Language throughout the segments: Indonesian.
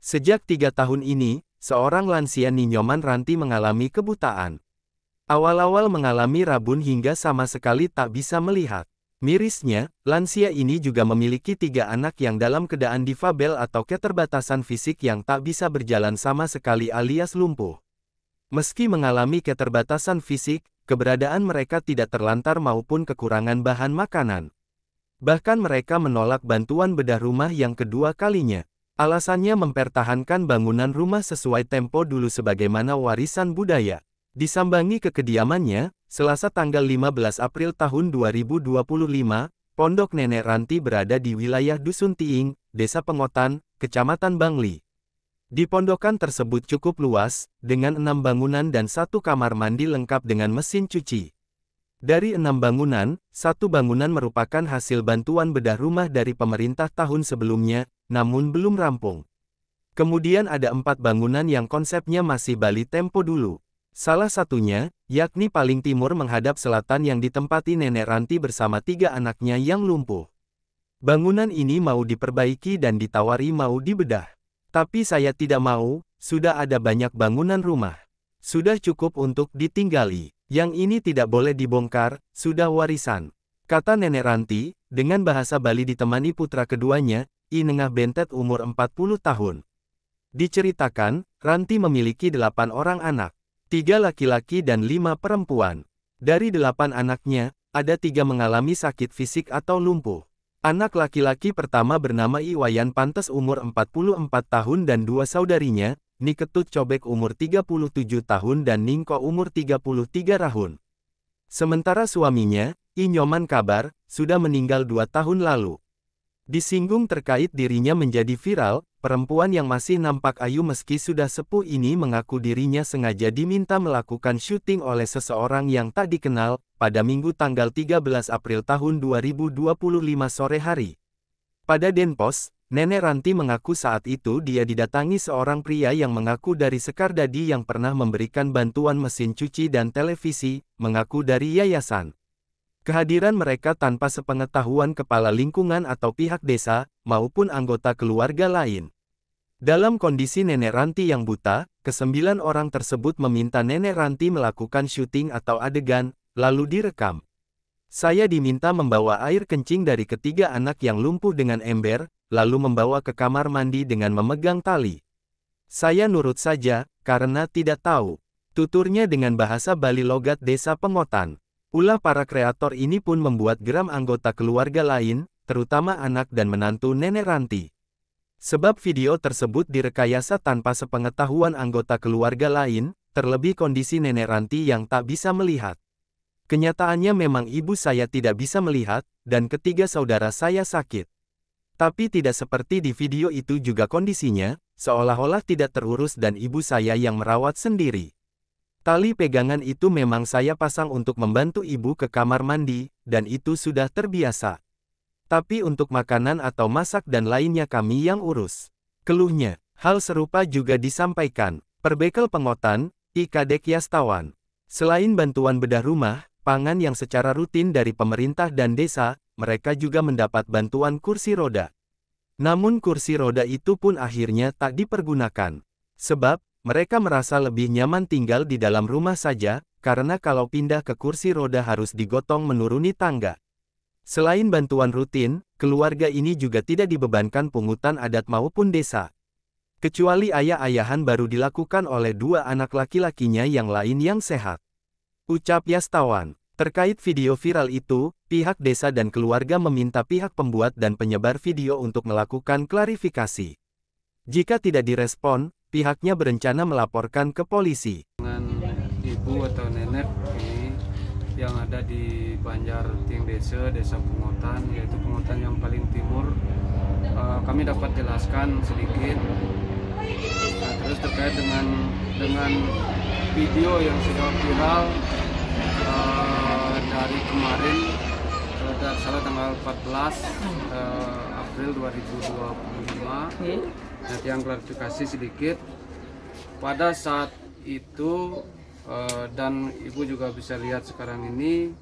Sejak 3 tahun ini, seorang lansia Ninyoman Ranti mengalami kebutaan. Awal-awal mengalami rabun hingga sama sekali tak bisa melihat. Mirisnya, lansia ini juga memiliki 3 anak yang dalam keadaan difabel atau keterbatasan fisik yang tak bisa berjalan sama sekali alias lumpuh. Meski mengalami keterbatasan fisik, keberadaan mereka tidak terlantar maupun kekurangan bahan makanan. Bahkan mereka menolak bantuan bedah rumah yang kedua kalinya. Alasannya mempertahankan bangunan rumah sesuai tempo dulu sebagaimana warisan budaya. Disambangi ke kediamannya, Selasa tanggal 15 April tahun 2025, Pondok Nenek Ranti berada di wilayah Dusun Tiing, Desa Pengotan, Kecamatan Bangli. Di pondokan tersebut cukup luas, dengan 6 bangunan dan 1 kamar mandi lengkap dengan mesin cuci. Dari 6 bangunan, 1 bangunan merupakan hasil bantuan bedah rumah dari pemerintah tahun sebelumnya, namun belum rampung. Kemudian ada 4 bangunan yang konsepnya masih Bali tempo dulu. Salah satunya, yakni paling timur menghadap selatan yang ditempati Nenek Ranti bersama 3 anaknya yang lumpuh. Bangunan ini mau diperbaiki dan ditawari mau dibedah. Tapi saya tidak mau, sudah ada banyak bangunan rumah. Sudah cukup untuk ditinggali. Yang ini tidak boleh dibongkar, sudah warisan. Kata Nenek Ranti, dengan bahasa Bali ditemani putra keduanya, I Nengah Bentet umur 40 tahun. Diceritakan, Ranti memiliki 8 orang anak. 3 laki-laki dan 5 perempuan. Dari 8 anaknya, ada 3 mengalami sakit fisik atau lumpuh. Anak laki-laki pertama bernama Iwayan Pantes umur 44 tahun dan 2 saudarinya, Niketut Cobek umur 37 tahun dan Ningko umur 33 tahun. Sementara suaminya, I Nyoman Kabar, sudah meninggal 2 tahun lalu. Disinggung terkait dirinya menjadi viral, perempuan yang masih nampak ayu meski sudah sepuh ini mengaku dirinya sengaja diminta melakukan syuting oleh seseorang yang tak dikenal, pada Minggu tanggal 13 April tahun 2025 sore hari. Pada Denpos, Nenek Ranti mengaku saat itu dia didatangi seorang pria yang mengaku dari Sekardadi yang pernah memberikan bantuan mesin cuci dan televisi, mengaku dari yayasan. Kehadiran mereka tanpa sepengetahuan kepala lingkungan atau pihak desa, maupun anggota keluarga lain. Dalam kondisi Nenek Ranti yang buta, ke-9 orang tersebut meminta Nenek Ranti melakukan syuting atau adegan, lalu direkam. Saya diminta membawa air kencing dari ketiga anak yang lumpuh dengan ember, lalu membawa ke kamar mandi dengan memegang tali. Saya nurut saja, karena tidak tahu. Tuturnya dengan bahasa Bali logat Desa Pengotan. Ulah para kreator ini pun membuat geram anggota keluarga lain, terutama anak dan menantu Nenek Ranti. Sebab video tersebut direkayasa tanpa sepengetahuan anggota keluarga lain, terlebih kondisi Nenek Ranti yang tak bisa melihat. Kenyataannya memang ibu saya tidak bisa melihat, dan ketiga saudara saya sakit. Tapi tidak seperti di video itu juga kondisinya, seolah-olah tidak terurus dan ibu saya yang merawat sendiri. Tali pegangan itu memang saya pasang untuk membantu ibu ke kamar mandi, dan itu sudah terbiasa. Tapi untuk makanan atau masak dan lainnya kami yang urus. Keluhnya, hal serupa juga disampaikan. Perbekel Pengotan, I Kadek Yastawan. Selain bantuan bedah rumah, pangan yang secara rutin dari pemerintah dan desa, mereka juga mendapat bantuan kursi roda. Namun kursi roda itu pun akhirnya tak dipergunakan. Sebab, mereka merasa lebih nyaman tinggal di dalam rumah saja, karena kalau pindah ke kursi roda harus digotong menuruni tangga. Selain bantuan rutin, keluarga ini juga tidak dibebankan pungutan adat maupun desa. Kecuali ayah-ayahan baru dilakukan oleh 2 anak laki-lakinya yang lain yang sehat. Ucap Yastawan. Terkait video viral itu, pihak desa dan keluarga meminta pihak pembuat dan penyebar video untuk melakukan klarifikasi. Jika tidak direspon, pihaknya berencana melaporkan ke polisi. Dengan ibu atau nenek ini yang ada di Banjar Tieng Desa Pengotan, yaitu Pengotan yang paling timur, kami dapat jelaskan sedikit. Nah, terus terkait dengan video yang sudah viral dari kemarin, salah tanggal 14 April 2025. Nanti yang klarifikasi sedikit, pada saat itu dan ibu juga bisa lihat sekarang ini,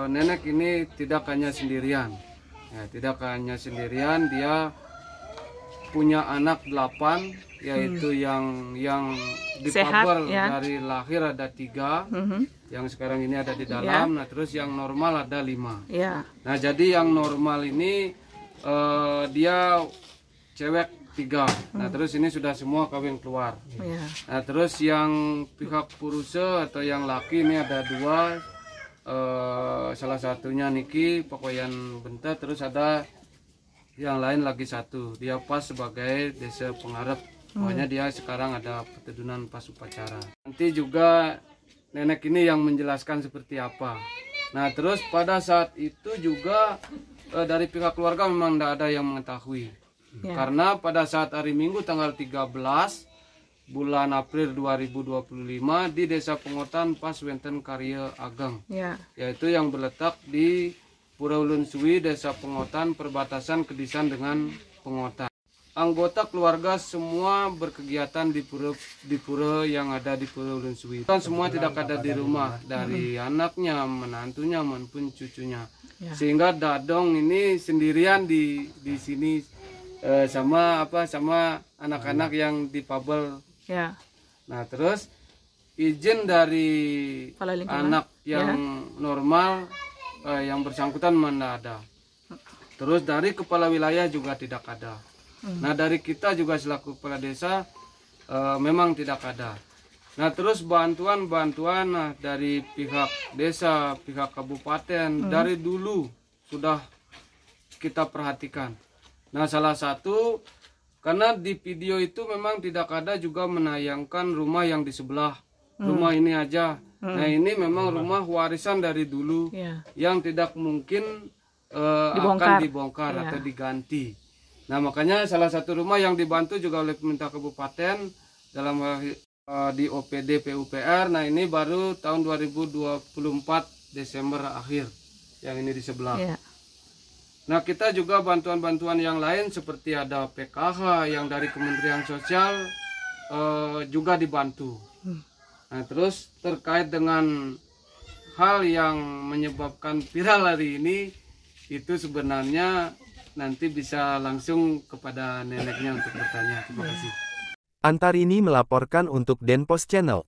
nenek ini tidak hanya sendirian, ya, tidak hanya sendirian, dia punya anak 8, yaitu yang Sehat, difabel ya. dari lahir ada 3, yang sekarang ini ada di dalam. Nah terus yang normal ada 5. Ya. Nah jadi yang normal ini dia cewek 3. Nah terus ini sudah semua kawin keluar. Ya. Nah terus yang pihak puruse atau yang laki ini ada 2. Salah satunya Niki Pakoyan Benta, terus ada yang lain lagi 1. Dia pas sebagai desa pengarep. Pokoknya dia sekarang ada petedunan pas upacara. Nanti juga nenek ini yang menjelaskan seperti apa. Nah terus pada saat itu juga dari pihak keluarga memang tidak ada yang mengetahui. Karena pada saat hari Minggu tanggal 13 bulan April 2025 di Desa Pengotan pas wenten karya ageng, yaitu yang berletak di Pura Ulun Suwi, Desa Pengotan, perbatasan Kedisan dengan Pengotan. Anggota keluarga semua berkegiatan di pura yang ada di Pura Ulun Suwi. Kan semua tidak ada di rumah, dari anaknya, menantunya maupun cucunya. Sehingga Dadong ini sendirian di sini sama anak-anak yang dipabel. Nah terus izin dari anak yang normal yang bersangkutan mana ada. Terus dari kepala wilayah juga tidak ada. Nah dari kita juga selaku kepala desa memang tidak ada. Nah terus bantuan dari pihak desa, pihak kabupaten dari dulu sudah kita perhatikan. Nah salah satu karena di video itu memang tidak ada juga menayangkan rumah yang di sebelah rumah ini aja. Nah ini memang rumah warisan dari dulu yang tidak mungkin akan dibongkar atau diganti. Nah makanya salah satu rumah yang dibantu juga oleh pemerintah kabupaten dalam di OPD PUPR. Nah ini baru tahun 2024 Desember akhir yang ini di sebelah. Nah kita juga bantuan-bantuan yang lain seperti ada PKH yang dari Kementerian Sosial juga dibantu. Nah terus terkait dengan hal yang menyebabkan viral hari ini itu sebenarnya nanti bisa langsung kepada neneknya untuk bertanya. Terima kasih. Antarini melaporkan untuk Denpos Channel.